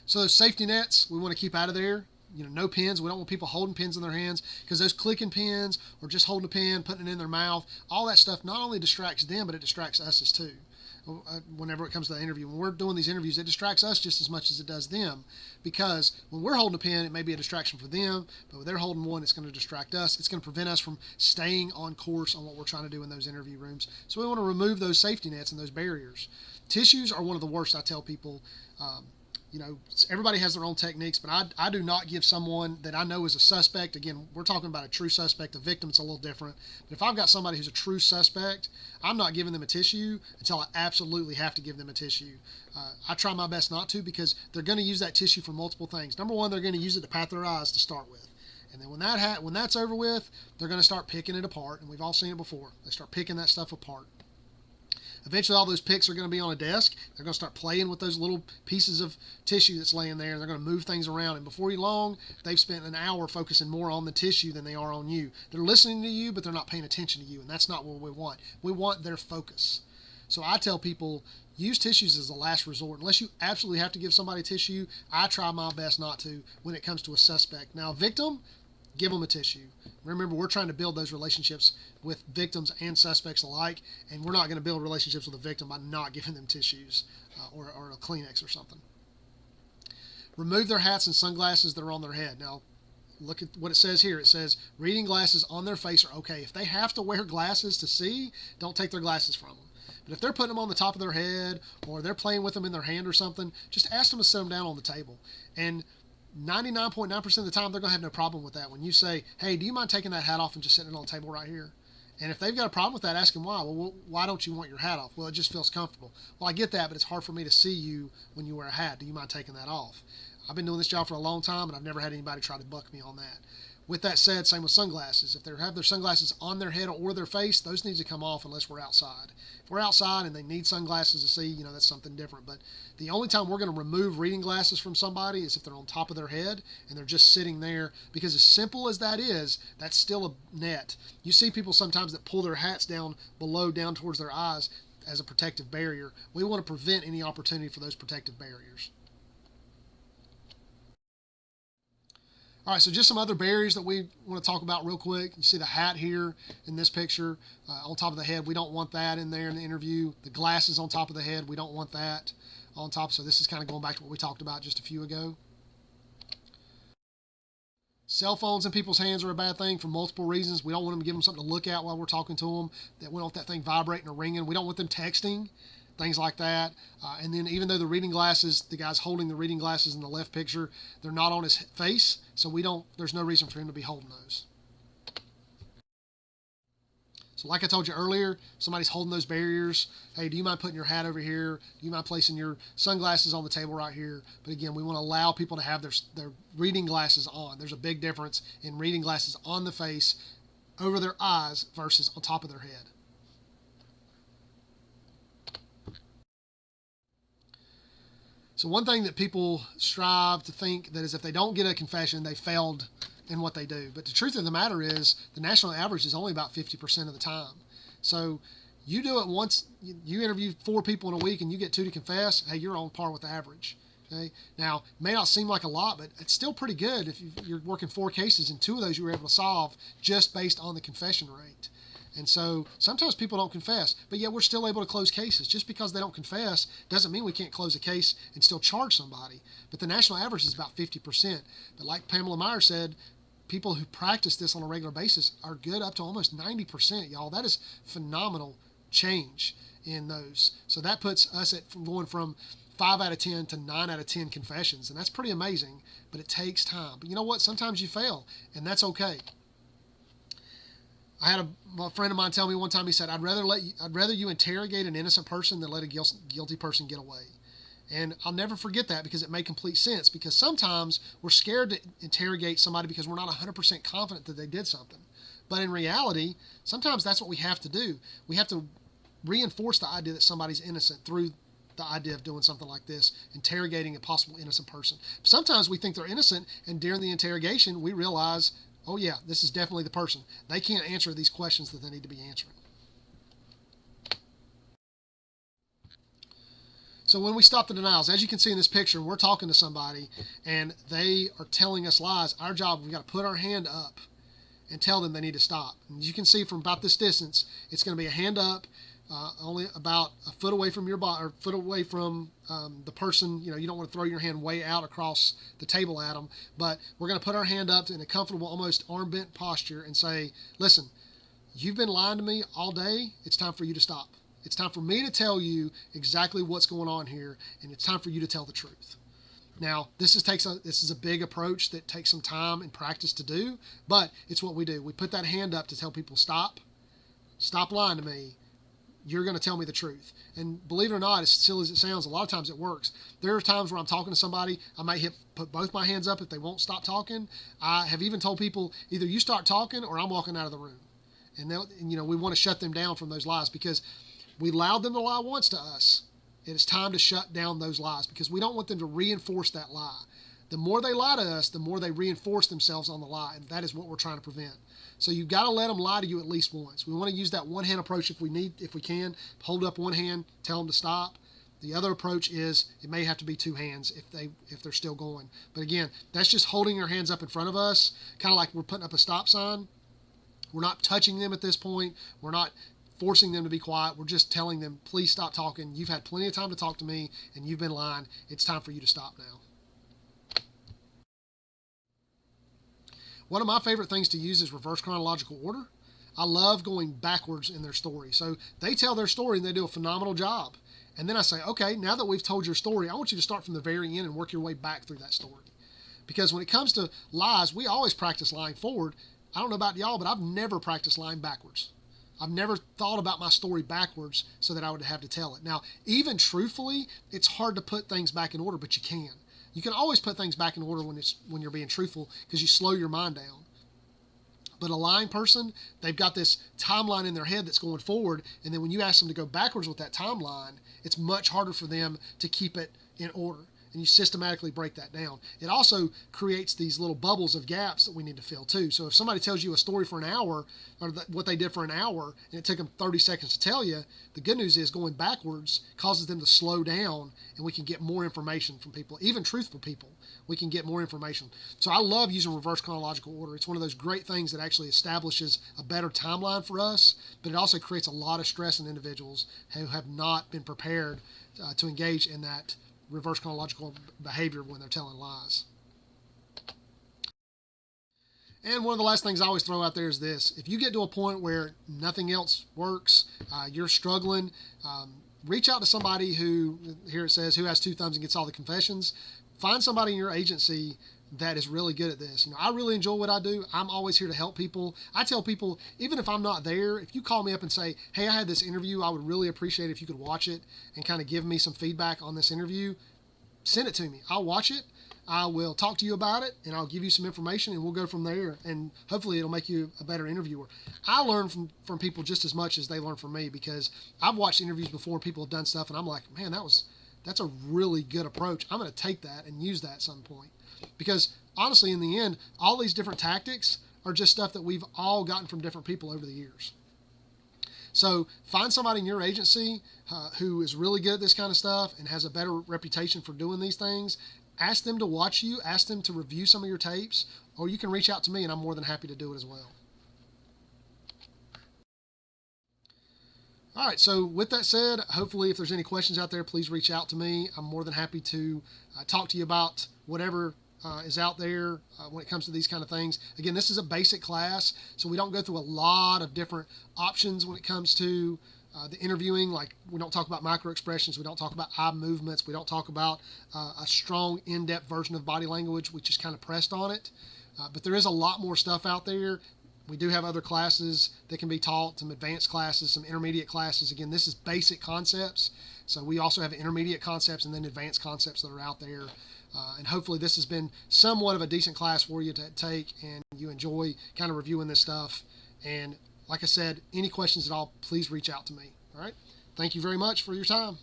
So those safety nets we want to keep out of there. No pens. We don't want people holding pens in their hands, because those clicking pens or just holding a pen, putting it in their mouth, all that stuff not only distracts them, but it distracts us as too. Whenever it comes to the interview, when we're doing these interviews, it distracts us just as much as it does them, because when we're holding a pen, it may be a distraction for them, but when they're holding one, it's going to distract us. It's going to prevent us from staying on course on what we're trying to do in those interview rooms. So we want to remove those safety nets and those barriers. Tissues are one of the worst. I tell people, everybody has their own techniques, but I do not give someone that I know is a suspect. Again, we're talking about a true suspect. A victim, it's a little different. But if I've got somebody who's a true suspect, I'm not giving them a tissue until I absolutely have to give them a tissue. I try my best not to, because they're going to use that tissue for multiple things. Number one, they're going to use it to pat their eyes to start with. And then when that's over with, they're going to start picking it apart. And we've all seen it before. They start picking that stuff apart. Eventually, all those picks are going to be on a desk. They're going to start playing with those little pieces of tissue that's laying there, and they're going to move things around. And before long, they've spent an hour focusing more on the tissue than they are on you. They're listening to you, but they're not paying attention to you, and that's not what we want. We want their focus. So I tell people, use tissues as a last resort. Unless you absolutely have to give somebody tissue, I try my best not to when it comes to a suspect. Now, a victim, give them a tissue. Remember, we're trying to build those relationships with victims and suspects alike, and we're not going to build relationships with a victim by not giving them tissues or a Kleenex or something. Remove their hats and sunglasses that are on their head. Now, look at what it says here. It says reading glasses on their face are okay. If they have to wear glasses to see, don't take their glasses from them. But if they're putting them on the top of their head, or they're playing with them in their hand or something, just ask them to sit them down on the table. And 99.9% of the time, they're going to have no problem with that. When you say, hey, do you mind taking that hat off and just sitting it on the table right here? And if they've got a problem with that, ask them why. Well, why don't you want your hat off? Well, it just feels comfortable. Well, I get that, but it's hard for me to see you when you wear a hat. Do you mind taking that off? I've been doing this job for a long time, and I've never had anybody try to buck me on that. With that said, same with sunglasses. If they have their sunglasses on their head or their face, those need to come off unless we're outside. If we're outside and they need sunglasses to see, that's something different. But the only time we're going to remove reading glasses from somebody is if they're on top of their head and they're just sitting there, because as simple as that is, that's still a net. You see people sometimes that pull their hats down below, down towards their eyes as a protective barrier. We want to prevent any opportunity for those protective barriers. All right, so just some other barriers that we want to talk about real quick. You see the hat here in this picture on top of the head. We don't want that in there in the interview. The glasses on top of the head, we don't want that on top. So this is kind of going back to what we talked about just a few ago. Cell phones in people's hands are a bad thing for multiple reasons. We don't want them to give them something to look at while we're talking to them. We don't want that thing vibrating or ringing. We don't want them texting, things like that. And then even though the reading glasses, the guy's holding the reading glasses in the left picture, they're not on his face, so there's no reason for him to be holding those. So like I told you earlier, somebody's holding those barriers. Hey, do you mind putting your hat over here? Do you mind placing your sunglasses on the table right here? But again, we want to allow people to have their reading glasses on. There's a big difference in reading glasses on the face over their eyes versus on top of their head. So one thing that people strive to think that is if they don't get a confession, they failed in what they do. But the truth of the matter is the national average is only about 50% of the time. So you do it once, you interview 4 people in a week and you get 2 to confess, hey, you're on par with the average. Okay? Now, it may not seem like a lot, but it's still pretty good if you're working 4 cases and 2 of those you were able to solve just based on the confession rate. And so sometimes people don't confess, but yet we're still able to close cases. Just because they don't confess doesn't mean we can't close a case and still charge somebody. But the national average is about 50%. But like Pamela Meyer said, people who practice this on a regular basis are good up to almost 90%, y'all. That is phenomenal change in those. So that puts us going from 5 out of 10 to 9 out of 10 confessions. And that's pretty amazing, but it takes time. But you know what? Sometimes you fail, and that's okay. I had a friend of mine tell me one time, he said, I'd rather you interrogate an innocent person than let a guilty person get away. And I'll never forget that, because it made complete sense, because sometimes we're scared to interrogate somebody because we're not 100% confident that they did something. But in reality, sometimes that's what we have to do. We have to reinforce the idea that somebody's innocent through the idea of doing something like this, interrogating a possible innocent person. Sometimes we think they're innocent, and during the interrogation, we realize, oh yeah, this is definitely the person. They can't answer these questions that they need to be answering. So So when we stop the denials, as you can see in this picture, we're talking to somebody and they are telling us lies. Our job, we've got to put our hand up and tell them they need to stop. And as you can see from about this distance, it's going to be a hand up, only about a foot away from your body, or foot away from the person. You know, you don't want to throw your hand way out across the table at them, but we're going to put our hand up in a comfortable, almost arm bent posture and say, listen, you've been lying to me all day. It's time for you to stop. It's time for me to tell you exactly what's going on here, and it's time for you to tell the truth. Now, this is a big approach that takes some time and practice to do, but it's what we do. We put that hand up to tell people, stop lying to me. You're going to tell me the truth. And believe it or not, as silly as it sounds, a lot of times it works. There are times where I'm talking to somebody, I might put both my hands up if they won't stop talking. I have even told people, either you start talking or I'm walking out of the room. And we want to shut them down from those lies, because we allowed them to lie once to us. It is time to shut down those lies, because we don't want them to reinforce that lie. The more they lie to us, the more they reinforce themselves on the lie, and that is what we're trying to prevent. So you've got to let them lie to you at least once. We want to use that one-hand approach if we can. Hold up one hand, tell them to stop. The other approach is it may have to be two hands if they're still going. But again, that's just holding your hands up in front of us, kind of like we're putting up a stop sign. We're not touching them at this point. We're not forcing them to be quiet. We're just telling them, please stop talking. You've had plenty of time to talk to me, and you've been lying. It's time for you to stop now. One of my favorite things to use is reverse chronological order. I love going backwards in their story. So they tell their story and they do a phenomenal job. And then I say, okay, now that we've told your story, I want you to start from the very end and work your way back through that story. Because when it comes to lies, we always practice lying forward. I don't know about y'all, but I've never practiced lying backwards. I've never thought about my story backwards so that I would have to tell it. Now, even truthfully, it's hard to put things back in order, but you can. You can always put things back in order when you're being truthful, because you slow your mind down. But a lying person, they've got this timeline in their head that's going forward, and then when you ask them to go backwards with that timeline, it's much harder for them to keep it in order. And you systematically break that down. It also creates these little bubbles of gaps that we need to fill too. So if somebody tells you a story for an hour, or what they did for an hour, and it took them 30 seconds to tell you, the good news is going backwards causes them to slow down, and we can get more information from people, even truthful people. We can get more information. So I love using reverse chronological order. It's one of those great things that actually establishes a better timeline for us, but it also creates a lot of stress in individuals who have not been prepared to engage in that reverse chronological behavior when they're telling lies. And one of the last things I always throw out there is this. If you get to a point where nothing else works, you're struggling, reach out to somebody who, here it says, who has two thumbs and gets all the confessions. Find somebody in your agency that is really good at this. I really enjoy what I do. I'm always here to help people. I tell people, even if I'm not there, if you call me up and say, hey, I had this interview, I would really appreciate it if you could watch it and kind of give me some feedback on this interview, send it to me. I'll watch it. I will talk to you about it, and I'll give you some information, and we'll go from there, and hopefully it'll make you a better interviewer. I learn from people just as much as they learn from me, because I've watched interviews before and people have done stuff, and I'm like, man, that's a really good approach. I'm going to take that and use that at some point. Because honestly, in the end, all these different tactics are just stuff that we've all gotten from different people over the years. So find somebody in your agency who is really good at this kind of stuff and has a better reputation for doing these things. Ask them to watch you. Ask them to review some of your tapes. Or you can reach out to me, and I'm more than happy to do it as well. All right, so with that said, hopefully if there's any questions out there, please reach out to me. I'm more than happy to talk to you about whatever is out there when it comes to these kind of things. Again, this is a basic class, so we don't go through a lot of different options when it comes to the interviewing. Like, we don't talk about micro expressions, we don't talk about eye movements, we don't talk about a strong in-depth version of body language, which is kind of pressed on it. But there is a lot more stuff out there. We do have other classes that can be taught, some advanced classes, some intermediate classes. Again, this is basic concepts. So we also have intermediate concepts and then advanced concepts that are out there. And hopefully this has been somewhat of a decent class for you to take, and you enjoy kind of reviewing this stuff. And like I said, any questions at all, please reach out to me. All right. Thank you very much for your time.